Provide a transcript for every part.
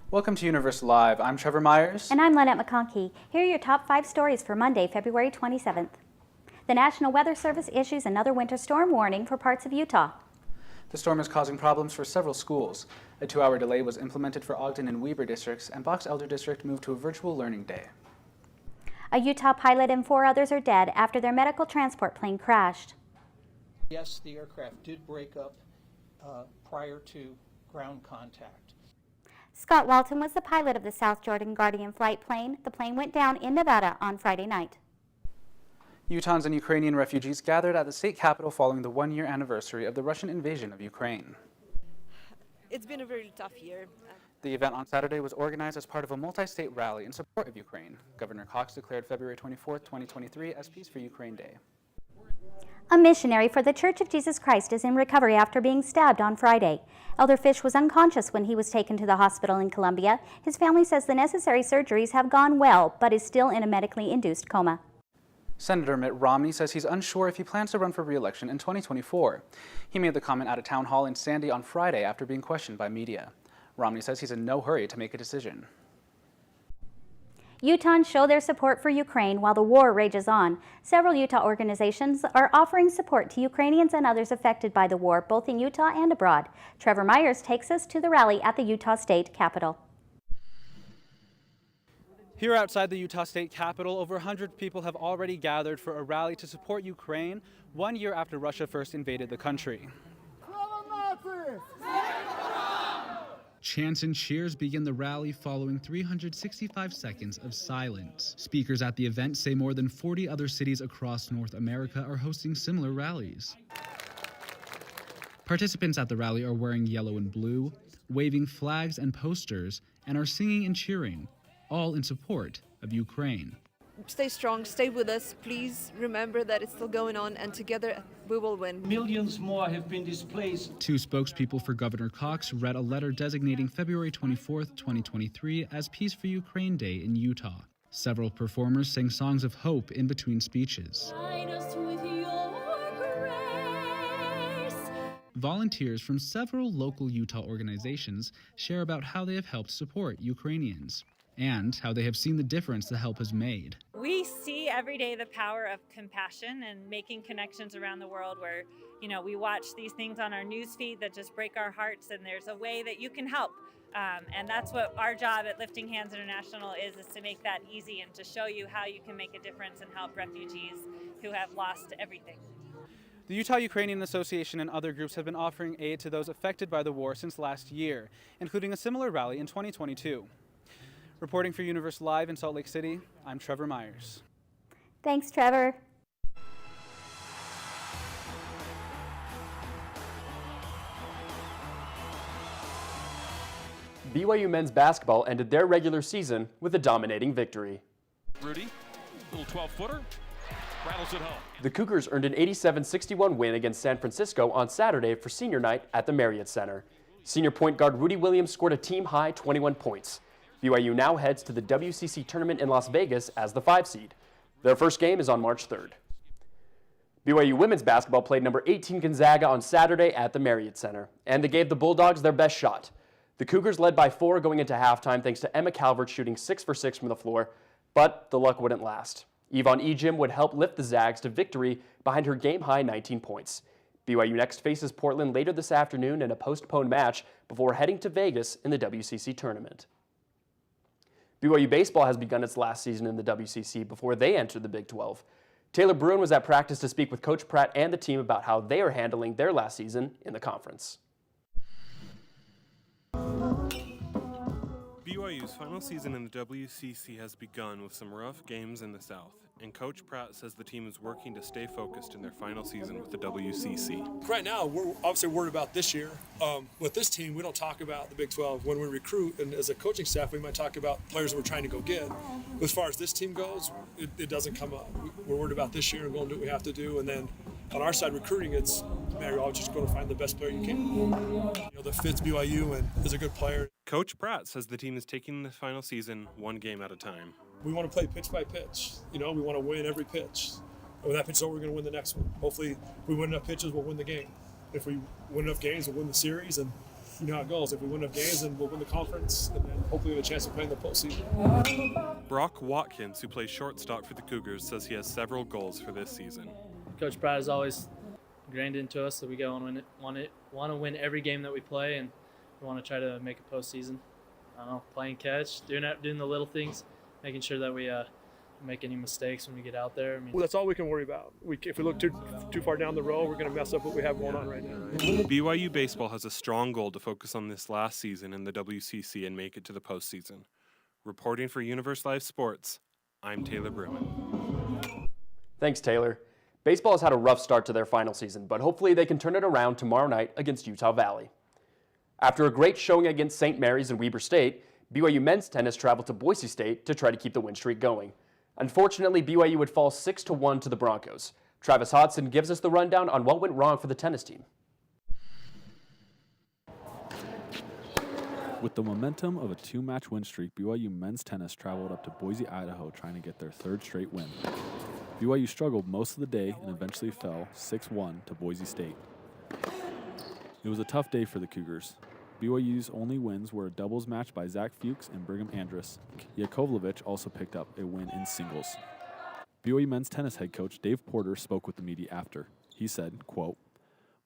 Welcome to Universe Live. I'm Trevor Myers. And I'm Lynette McConkey. Here are your top 5 stories for Monday, February 27th. The National Weather Service issues another winter storm warning for parts of Utah. The storm is causing problems for several schools. A 2-hour delay was implemented for Ogden and Weber districts, and Box Elder District moved to a virtual learning day. A Utah pilot and 4 others are dead after their medical transport plane crashed. Yes, the aircraft did break up prior to ground contact. Scott Walton was the pilot of the South Jordan Guardian flight plane. The plane went down in Nevada on Friday night. Utahns and Ukrainian refugees gathered at the state capitol following the 1-year anniversary of the Russian invasion of Ukraine. It's been a very tough year. The event on Saturday was organized as part of a multi-state rally in support of Ukraine. Governor Cox declared February 24, 2023 as Peace for Ukraine Day. A missionary for the Church of Jesus Christ is in recovery after being stabbed on Friday. Elder Fish was unconscious when he was taken to the hospital in Columbia. His family says the necessary surgeries have gone well, but is still in a medically induced coma. Senator Mitt Romney says he's unsure if he plans to run for re-election in 2024. He made the comment at a town hall in Sandy on Friday after being questioned by media. Romney says he's in no hurry to make a decision. Utahns show their support for Ukraine while the war rages on. Several Utah organizations are offering support to Ukrainians and others affected by the war, both in Utah and abroad. Trevor Myers takes us to the rally at the Utah State Capitol. Here outside the Utah State Capitol, over 100 people have already gathered for a rally to support Ukraine 1 year after Russia first invaded the country. Chants and cheers begin the rally following 365 seconds of silence. Speakers at the event say more than 40 other cities across North America are hosting similar rallies. Participants at the rally are wearing yellow and blue, waving flags and posters, and are singing and cheering, all in support of Ukraine. Stay strong, stay with us. Please remember that it's still going on, and together we will win. Millions more have been displaced. 2 spokespeople for Governor Cox read a letter designating February 24, 2023 as Peace for Ukraine Day in Utah. Several performers sang songs of hope in between speeches. Volunteers from several local Utah organizations share about how they have helped support Ukrainians and how they have seen the difference the help has made. We see every day the power of compassion and making connections around the world where, we watch these things on our news feed that just break our hearts, and there's a way that you can help. And that's what our job at Lifting Hands International is to make that easy and to show you how you can make a difference and help refugees who have lost everything. The Utah Ukrainian Association and other groups have been offering aid to those affected by the war since last year, including a similar rally in 2022. Reporting for Universe Live in Salt Lake City, I'm Trevor Myers. Thanks, Trevor. BYU men's basketball ended their regular season with a dominating victory. Rudy, little 12-footer, rattles it home. The Cougars earned an 87-61 win against San Francisco on Saturday for senior night at the Marriott Center. Senior point guard Rudy Williams scored a team-high 21 points. BYU now heads to the WCC tournament in Las Vegas as the 5 seed. Their first game is on March 3rd. BYU women's basketball played number 18 Gonzaga on Saturday at the Marriott Center, and they gave the Bulldogs their best shot. The Cougars led by 4 going into halftime thanks to Emma Calvert shooting 6 for 6 from the floor, but the luck wouldn't last. Yvonne Ejim would help lift the Zags to victory behind her game-high 19 points. BYU next faces Portland later this afternoon in a postponed match before heading to Vegas in the WCC tournament. BYU baseball has begun its last season in the WCC before they enter the Big 12. Taylor Bruin was at practice to speak with Coach Pratt and the team about how they are handling their last season in the conference. BYU's final season in the WCC has begun with some rough games in the South, and Coach Pratt says the team is working to stay focused in their final season with the WCC. Right now, we're obviously worried about this year. With this team, we don't talk about the Big 12. When we recruit, and as a coaching staff, we might talk about players that we're trying to go get. But as far as this team goes, it doesn't come up. We're worried about this year and going to do what we have to do, and then on our side recruiting, it's you're always just going to find the best player you can. That fits BYU and is a good player. Coach Pratt says the team is taking the final season 1 game at a time. We want to play pitch by pitch. We want to win every pitch. And when that pitch is over, we're going to win the next one. Hopefully, if we win enough pitches, we'll win the game. If we win enough games, we'll win the series. And you know how it goes. If we win enough games, then we'll win the conference, and then hopefully have a chance to play in the postseason. Brock Watkins, who plays shortstop for the Cougars, says he has several goals for this season. Coach Pratt has always ingrained into us that we go and want to win every game that we play, and we want to try to make a postseason. I don't know, playing catch, doing the little things, making sure that we make any mistakes when we get out there. I mean, Well, that's all we can worry about. If we look too far down the road, we're going to mess up what we have going on right now. BYU baseball has a strong goal to focus on this last season in the WCC and make it to the postseason. Reporting for Universe Live Sports, I'm Taylor Bruin. Thanks, Taylor. Baseball has had a rough start to their final season, but hopefully they can turn it around tomorrow night against Utah Valley. After a great showing against St. Mary's and Weber State, BYU men's tennis traveled to Boise State to try to keep the win streak going. Unfortunately, BYU would fall 6-1 to the Broncos. Travis Hodson gives us the rundown on what went wrong for the tennis team. With the momentum of a 2-match win streak, BYU men's tennis traveled up to Boise, Idaho, trying to get their 3rd straight win. BYU struggled most of the day and eventually fell 6-1 to Boise State. It was a tough day for the Cougars. BYU's only wins were a doubles match by Zach Fuchs and Brigham Andrus. Yakovlevich also picked up a win in singles. BYU men's tennis head coach Dave Porter spoke with the media after. He said, quote,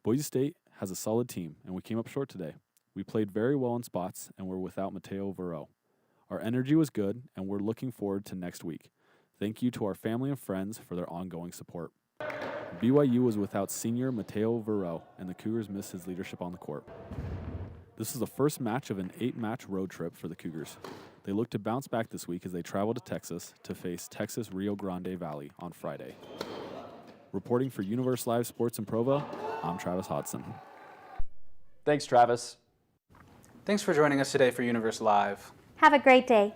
"Boise State has a solid team, and we came up short today. We played very well in spots and were without Mateo Vero. Our energy was good, and we're looking forward to next week. Thank you to our family and friends for their ongoing support." BYU was without senior Mateo Vero, and the Cougars missed his leadership on the court. This is the first match of an 8-match road trip for the Cougars. They look to bounce back this week as they travel to Texas to face Texas Rio Grande Valley on Friday. Reporting for Universe Live Sports in Provo, I'm Travis Hodson. Thanks, Travis. Thanks for joining us today for Universe Live. Have a great day.